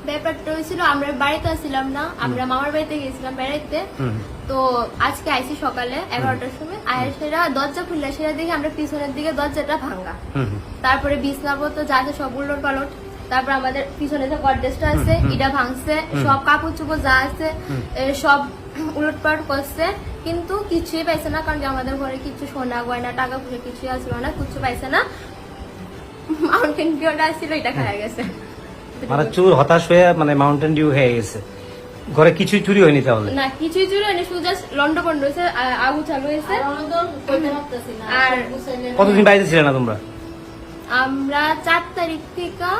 ব্যাপারটা হয়েছিল আমরা বাড়িতে ছিলাম না, আমরা মামার বাড়িতে গেছিলাম বেড়াইতে। তো আজকে আইসি সকালে 11টার সময়, আর সেটা দরজা খুললে সেটা দেখে আমরা পিছনের দিকে দরজাটা ভাঙা। তারপরে বিছনাপত্র যা আছে সব উলট পালট, তারপর আমাদের পিছনে যে গডরেজটা আছে এটা ভাঙছে, সব কাপড় চোপড় যা আছে সব উলট পালট করছে, কিন্তু কিছুই পাইছে না, কারণ আমাদের ঘরে কিছু সোনা গয়না টাকা পয়সা কিছুই আসলো না, কিছু পাইছে না। মাউন্টেন ডিউটা ছিল এটা খাওয়া গেছে। মানে চোর হতাশ হয়ে মানে মাউন্টেন ডিউ হয়ে গেছে, ঘরে কিছুই চুরি হয়নি তাহলে? না, কিছুই চুরি হয়নি, শুধু জাস্ট লন্ডভন্ড হয়েছে, আগুন চালু হয়েছে। আর কতদিন বাড়িতে ছিলে না তোমরা? আমরা 4 তারিখ থেকে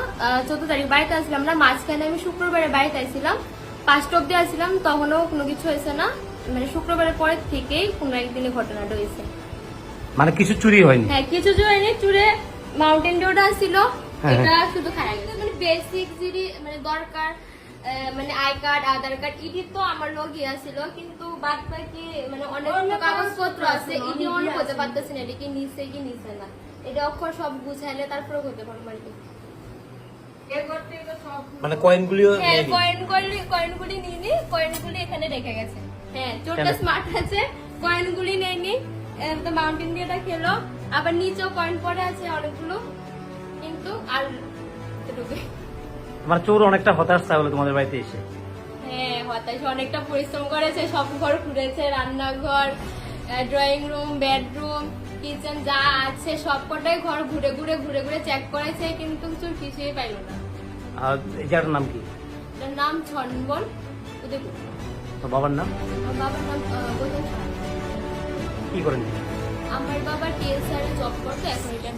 14 তারিখ বাড়িতে আসলাম না, মাঝখানে আমি শুক্রবারে বাড়িতে আসছিলাম, 5টা অব্দি আসছিলাম, তখনও কোনো কিছু হয়েছে না, মানে শুক্রবারের পরের থেকেই কোনো একদিনে ঘটনাটা হয়েছে। মানে কিছু চুরি হয়নি? হ্যাঁ, কিছু চুরি হয়নি, চুরে মাউন্টেন ডিউটা ছিল, এটা শুধু খাওয়া গেছে। মানে বেসিক যদি মানে দরকার, মানে I card Aadhaar card ID তো আমার লগিয়া ছিল, কিন্তু বাদ বাকি মানে অনেক কাগজপত্র আছে, ইডি অন করতে পারতেছি না, এটা কি নিছে কি নিছে না, এটা অক্ষর সব গুছাইলে তারপরে করতে পারবো আর কি। মানে কয়েনগুলিও হ্যাঁ, কয়েনগুলি নিইনি, কয়েনগুলি এখানে রেখে গেছে। হ্যাঁ, চোরটা স্মার্ট আছে, কয়েনগুলি নেয়নি, তো মাউন্টেন ডিউটা খেলো, আবার নিচেও কয়েন পড়ে আছে অনেকগুলো, কিন্তু আর এতটুকু। তোমার চোর অনেকটা হতাশ তাহলে তোমাদের বাড়িতে এসে? হ্যাঁ, হতাশ, অনেকটা পরিশ্রম করেছে, সব ঘর ঘুরেছে, রান্নাঘর, ড্রয়িং রুম, বেডরুম, কিচেন যা আছে সব কটাই ঘর ঘুরে ঘুরে ঘুরে ঘুরে চেক করেছে, কিন্তু চোর কিছুই পাইল না। আর এই জায়গাটার নাম কি? এটার নাম ছনবন, উদয়পুর। তোর বাবার নাম? আমার বাবার নাম গৌতম সাহা। কি করেন? আমার বাবা টিএসআর এ জব করতো, এখন এটা